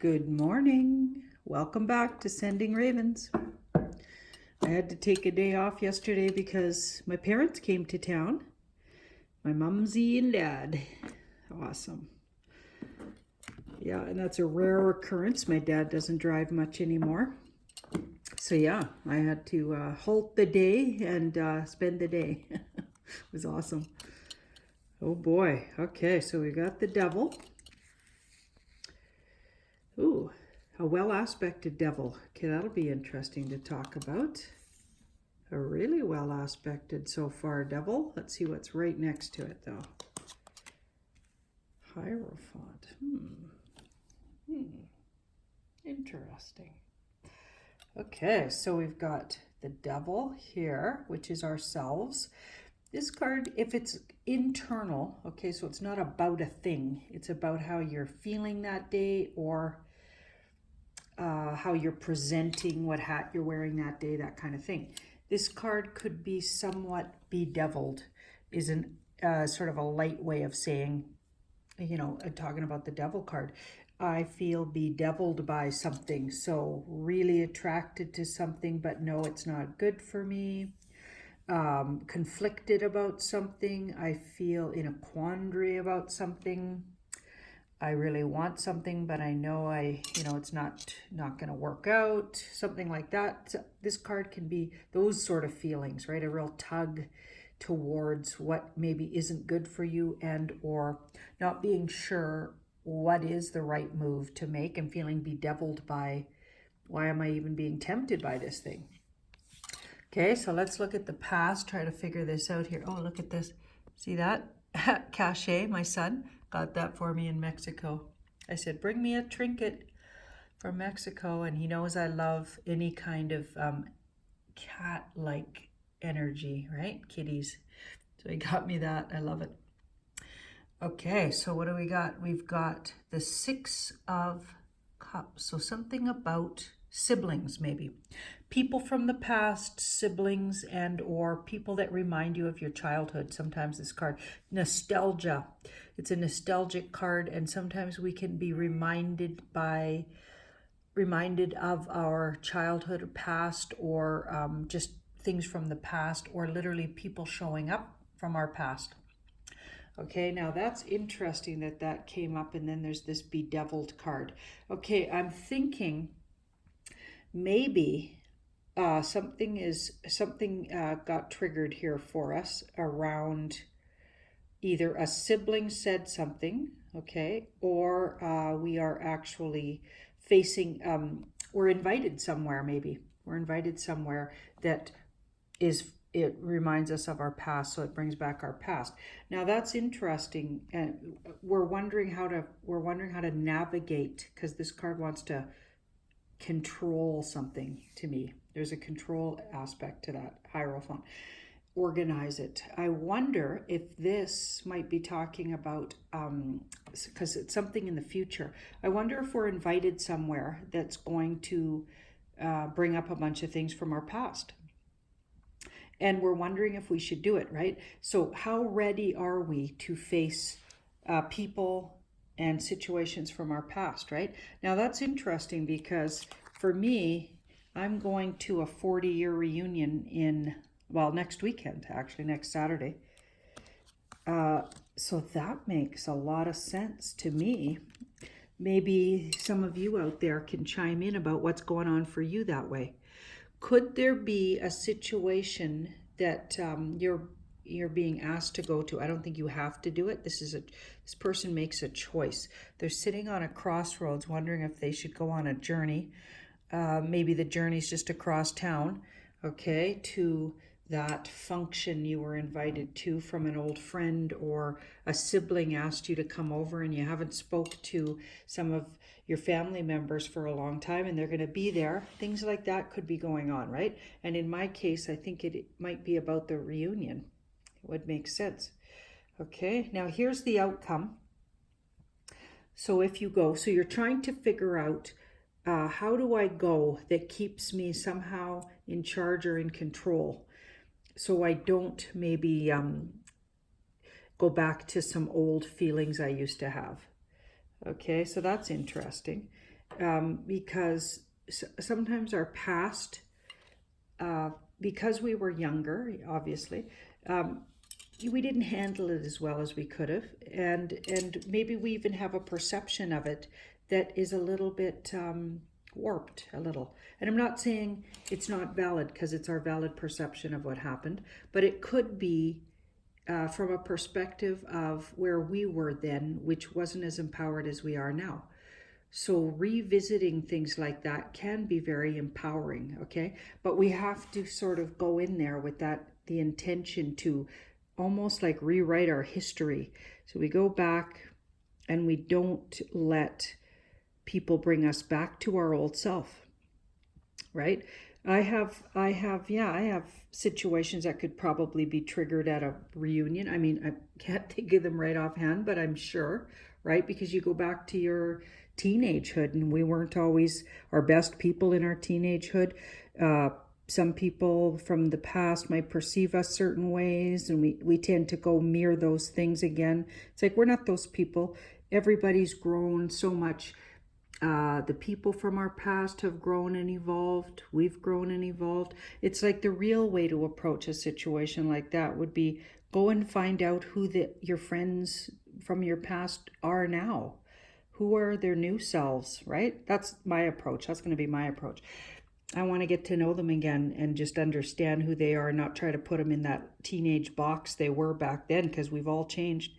Good morning. Welcome back to Sending Ravens. I had to take a day off yesterday because my parents came to town. My mumsy and dad. Awesome. Yeah, and that's a rare occurrence. My dad doesn't drive much anymore. So yeah, I had to halt the day and spend the day. It was awesome. Oh boy. Okay, so we got the devil. Ooh, a well-aspected devil. Okay, that'll be interesting to talk about. A really well-aspected so far devil. Let's see what's right next to it, though. Hierophant. Interesting. Okay, so we've got the devil here, which is ourselves. This card, if it's internal, okay, so it's not about a thing. It's about how you're feeling that day or how you're presenting, what hat you're wearing that day, that kind of thing. This card could be somewhat bedeviled, is an sort of a light way of saying, you know, talking about the devil card. I feel bedeviled by something, so really attracted to something, but no, it's not good for me. Conflicted about something. I feel in a quandary about something. I really want something, but I know it's not going to work out, something like that. So this card can be those sort of feelings, right? A real tug towards what maybe isn't good for you and or not being sure what is the right move to make and feeling bedeviled by why am I even being tempted by this thing? Okay, so let's look at the past, try to figure this out here. Oh, look at this. See that? Cachet, my son, got that for me in Mexico. I said, bring me a trinket from Mexico, and he knows I love any kind of cat-like energy, right? Kitties. So he got me that. I love it. Okay, so what do we got? We've got the Six of Cups. So something about siblings, maybe. People from the past, siblings, and or people that remind you of your childhood. Sometimes this card, nostalgia. It's a nostalgic card, and sometimes we can be reminded of our childhood or past, or just things from the past, or literally people showing up from our past. Okay, now that's interesting that came up, and then there's this bedeviled card. Okay, I'm thinking maybe something got triggered here for us around either a sibling said something, okay, or we are actually facing, we're invited somewhere maybe. We're invited somewhere that it reminds us of our past, so it brings back our past. Now that's interesting, and we're wondering how to navigate, because this card wants to control something to me. There's a control aspect to that Hierophant. Organize it. I wonder if this might be talking about, because it's something in the future. I wonder if we're invited somewhere that's going to bring up a bunch of things from our past. And we're wondering if we should do it, right? So how ready are we to face people and situations from our past, right? Now that's interesting because for me, I'm going to a 40-year reunion next weekend, actually, next Saturday. So that makes a lot of sense to me. Maybe some of you out there can chime in about what's going on for you that way. Could there be a situation that you're being asked to go to? I don't think you have to do it. This person makes a choice. They're sitting on a crossroads wondering if they should go on a journey. Maybe the journey's just across town, okay, to that function you were invited to from an old friend, or a sibling asked you to come over and you haven't spoke to some of your family members for a long time and they're going to be there. Things like that could be going on, right? And in my case, I think it might be about the reunion. It would make sense. Okay, now here's the outcome. So if you go, so you're trying to figure out how do I go that keeps me somehow in charge or in control, so I don't maybe go back to some old feelings I used to have. Okay, so that's interesting. because sometimes our past, because we were younger, obviously, um, we didn't handle it as well as we could have, and maybe we even have a perception of it that is a little bit warped, a little. And I'm not saying it's not valid, because it's our valid perception of what happened, but it could be from a perspective of where we were then, which wasn't as empowered as we are now. So revisiting things like that can be very empowering, okay? But we have to sort of go in there with that, the intention to almost like rewrite our history. So we go back and we don't let people bring us back to our old self, right? I have situations that could probably be triggered at a reunion. I mean, I can't think of them right offhand, but I'm sure, right? Because you go back to your teenagehood, and we weren't always our best people in our teenagehood. Some people from the past might perceive us certain ways, and we tend to go mirror those things again. It's like we're not those people. Everybody's grown so much. The people from our past have grown and evolved. We've grown and evolved. It's like the real way to approach a situation like that would be go and find out who your friends from your past are now. Who are their new selves, right? That's my approach. That's going to be my approach. I want to get to know them again and just understand who they are, not try to put them in that teenage box they were back then, because we've all changed.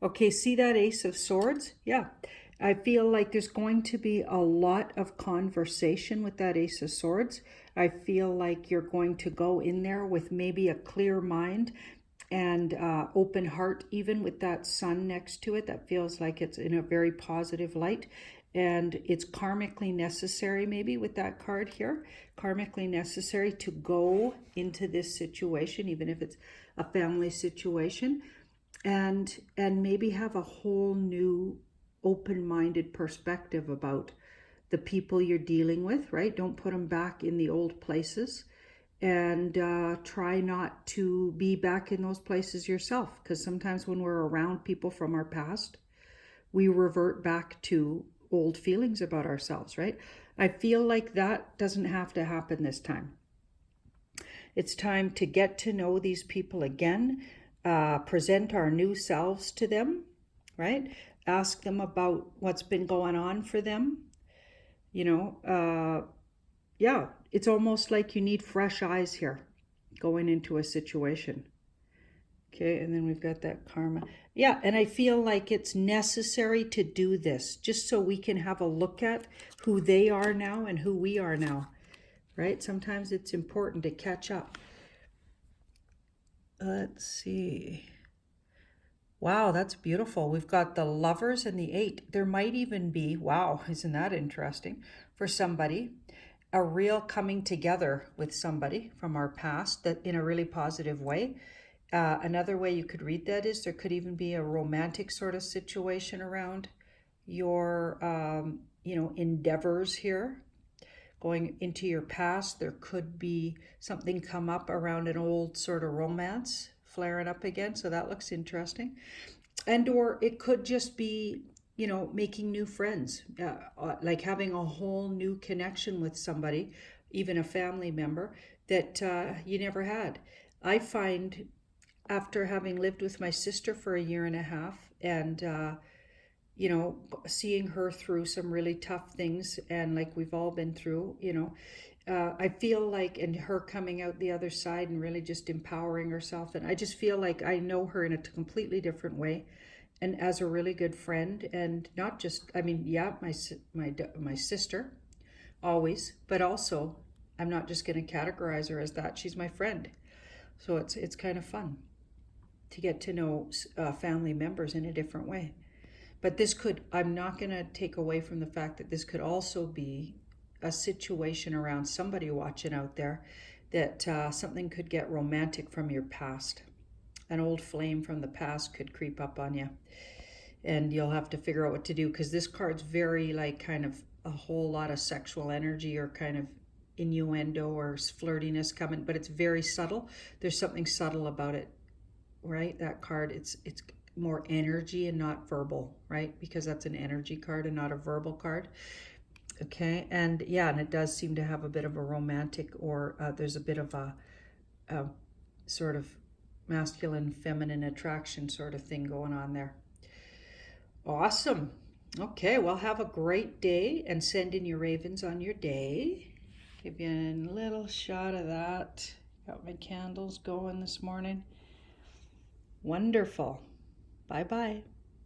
Okay, see that Ace of Swords? Yeah. I feel like there's going to be a lot of conversation with that Ace of Swords. I feel like you're going to go in there with maybe a clear mind and open heart, even with that sun next to it. That feels like it's in a very positive light. And it's karmically necessary, maybe with that card here, karmically necessary to go into this situation, even if it's a family situation, and maybe have a whole new open-minded perspective about the people you're dealing with, right? Don't put them back in the old places, and try not to be back in those places yourself, because sometimes when we're around people from our past, we revert back to old feelings about ourselves, right? I feel like that doesn't have to happen this time. It's time to get to know these people again, present our new selves to them, right? Ask them about what's been going on for them. Yeah, it's almost like you need fresh eyes here going into a situation. Okay, and then we've got that karma. Yeah, and I feel like it's necessary to do this just so we can have a look at who they are now and who we are now, right? Sometimes it's important to catch up. Let's see. Wow, that's beautiful. We've got the Lovers and the Eight. There might even be, wow, isn't that interesting, for somebody, a real coming together with somebody from our past, that in a really positive way. Another way you could read that is there could even be a romantic sort of situation around your, endeavors here. Going into your past, there could be something come up around an old sort of romance flaring up again. So that looks interesting. And or it could just be, making new friends, like having a whole new connection with somebody, even a family member that you never had. I find, after having lived with my sister for a year and a half, and seeing her through some really tough things, and like we've all been through, I feel like, and her coming out the other side and really just empowering herself, and I just feel like I know her in a completely different way, and as a really good friend, and not just, I mean, yeah, my sister always, but also I'm not just going to categorize her as that. She's my friend, so it's kind of fun to get to know family members in a different way. But this could, I'm not going to take away from the fact that this could also be a situation around somebody watching out there, that something could get romantic from your past. An old flame from the past could creep up on you, and you'll have to figure out what to do, because this card's very like kind of a whole lot of sexual energy, or kind of innuendo or flirtiness coming, but it's very subtle. There's something subtle about it, right? That card, it's more energy and not verbal, right? Because that's an energy card and not a verbal card. Okay, and yeah, and it does seem to have a bit of a romantic, or there's a bit of a sort of masculine feminine attraction sort of thing going on there. Awesome. Okay, well, have a great day and send in your ravens on your day. Give you a little shot of that. Got my candles going this morning. Wonderful. Bye bye.